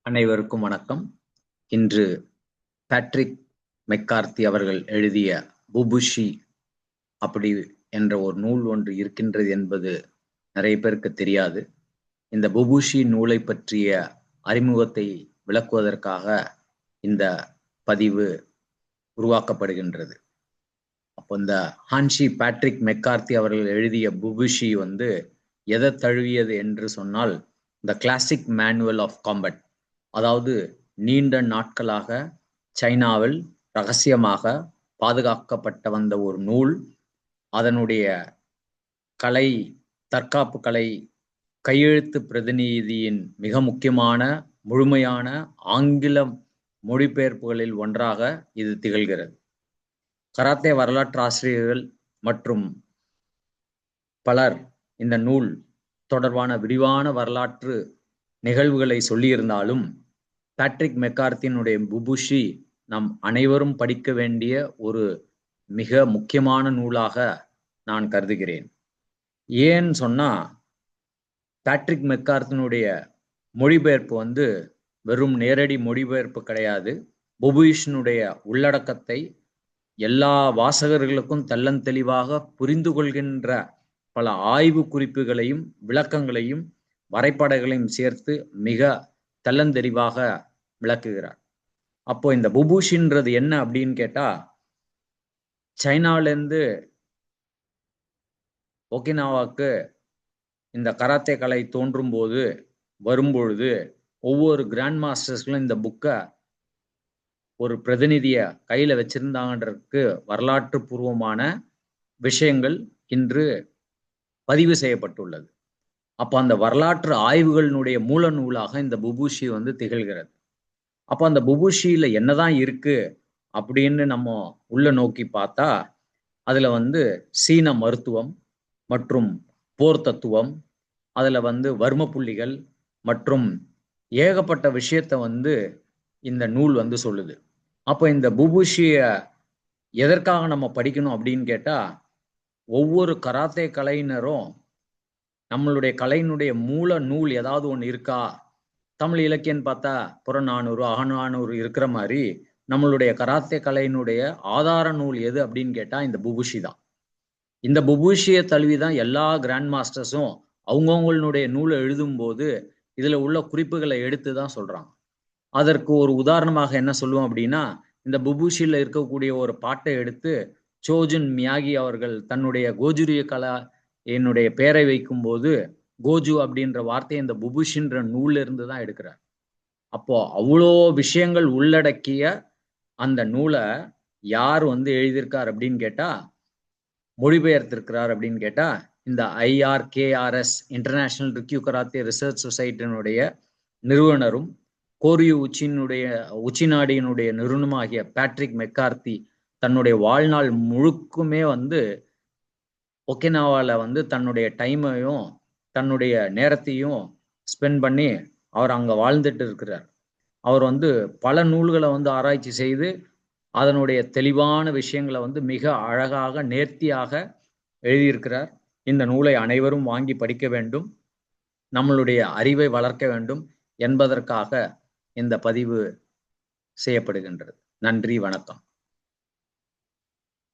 அனைவருக்கும் வணக்கம். இன்று பேட்ரிக் மெக்கார்த்தி அவர்கள் எழுதிய புபுஷி அப்படி என்ற ஒரு நூல் ஒன்று இருக்கின்றது என்பது நிறைய பேருக்கு தெரியாது. இந்த புபுஷி நூலை பற்றிய அறிமுகத்தை விளக்குவதற்காக இந்த பதிவு உருவாக்கப்படுகின்றது. அப்போ இந்த ஹான்ஷி பேட்ரிக் மெக்கார்த்தி அவர்கள் எழுதிய புபுஷி எதை தழுவியது என்று சொன்னால், the classic manual of combat, அதாவது நீண்ட நாட்களாக சைனாவில் ரகசியமாக பாதுகாக்கப்பட்ட வந்த ஒரு நூல். அதனுடைய கலை, தற்காப்பு கலை கையெழுத்து பிரதிநிதியின் மிக முக்கியமான முழுமையான ஆங்கில மொழிபெயர்ப்புகளில் ஒன்றாக இது திகழ்கிறது. கராத்தே வரலாற்று ஆசிரியர்கள் மற்றும் பலர் இந்த நூல் தொடர்பான விரிவான வரலாற்று நிகழ்வுகளை சொல்லியிருந்தாலும், பேட்ரிக் மெக்கார்த்தியினுடைய புபுஷி நம் அனைவரும் படிக்க வேண்டிய ஒரு மிக முக்கியமான நூலாக நான் கருதுகிறேன். ஏன்னு சொன்னா, பேட்ரிக் மெக்கார்த்தியினுடைய மொழிபெயர்ப்பு வெறும் நேரடி மொழிபெயர்ப்பு கிடையாது. புபுஷினுடைய உள்ளடக்கத்தை எல்லா வாசகர்களுக்கும் தெள்ளந்தெளிவாக புரிந்து கொள்கின்ற பல ஆய்வு குறிப்புகளையும் விளக்கங்களையும் வரைபடங்களையும் சேர்த்து மிக தெள்ளந்தெளிவாக விளக்குகிறார். அப்போ இந்த புபுஷின்றது என்ன அப்படின்னு கேட்டா, சைனாவிலேருந்து ஒகினாவாக்கு இந்த கராத்தே கலை தோன்றும் போது வரும்பொழுது ஒவ்வொரு கிராண்ட் மாஸ்டர்ஸ்களும் இந்த புக்கை ஒரு பிரதிநிதிய கையில வச்சிருந்தாங்கன்றதுக்கு வரலாற்று பூர்வமான விஷயங்கள் இன்று பதிவு செய்யப்பட்டுள்ளது. அப்போ அந்த வரலாற்று ஆய்வுகளினுடைய மூல நூலாக இந்த புபுஷி திகழ்கிறது. அப்போ அந்த புபுஷியில என்னதான் இருக்கு அப்படின்னு நம்ம உள்ள நோக்கி பார்த்தா, அதுல சீன மருத்துவம் மற்றும் போர் தத்துவம், அதுல வர்ம புள்ளிகள் மற்றும் ஏகப்பட்ட விஷயத்த இந்த நூல் சொல்லுது. அப்போ இந்த புபுஷிய எதற்காக நம்ம படிக்கணும் அப்படின்னு கேட்டா, ஒவ்வொரு கராத்தே கலைஞரும் நம்மளுடைய கலையினுடைய மூல நூல் ஏதாவது ஒன்று இருக்கா, தமிழ் இலக்கியன்னு பார்த்தா புறநானூறு அகநானூறு இருக்கிற மாதிரி நம்மளுடைய கராத்தே கலையினுடைய ஆதார நூல் எது அப்படின்னு கேட்டா இந்த புபுஷி தான். இந்த புபுஷியை தழுவிதான் எல்லா கிராண்ட் மாஸ்டர்ஸும் அவங்கவுங்களுடைய நூலை எழுதும் போது இதுல உள்ள குறிப்புகளை எடுத்து தான் சொல்றாங்க. அதற்கு ஒரு உதாரணமாக என்ன சொல்லுவோம் அப்படின்னா, இந்த புபுஷியில் இருக்கக்கூடிய ஒரு பாட்டை எடுத்து சோஜுன் மியாகி அவர்கள் தன்னுடைய கோஜுரிய கலா என்னுடைய பெயரை வைக்கும் போது கோஜு அப்படின்ற வார்த்தையை இந்த புபுஷின்ற நூல்ல இருந்து தான் எடுக்கிறார். அப்போ அவ்வளோ விஷயங்கள் உள்ளடக்கிய அந்த நூலை யார் எழுதியிருக்கார் அப்படின்னு கேட்டா, மொழிபெயர்த்திருக்கிறார் அப்படின்னு கேட்டா, இந்த IRKRS international Ryukyu karate research சொசைட்டியினுடைய நிறுவனரும் கோரியு உச்சிநாடியினுடைய நிறுவனமாகிய பேட்ரிக் மெக்கார்த்தி தன்னுடைய வாழ்நாள் முழுக்குமே ஒகினாவால தன்னுடைய டைமையும் தன்னுடைய நேரத்தையும் ஸ்பெண்ட் பண்ணி அவர் அங்க வாழ்ந்துட்டு இருக்கிறார். அவர் பல நூல்களை ஆராய்ச்சி செய்து அதனுடைய தெளிவான விஷயங்களை மிக அழகாக நேர்த்தியாக எழுதியிருக்கிறார். இந்த நூலை அனைவரும் வாங்கி படிக்க வேண்டும், நம்மளுடைய அறிவை வளர்க்க வேண்டும் என்பதற்காக இந்த பதிவு செய்யப்படுகின்றது. நன்றி, வணக்கம்.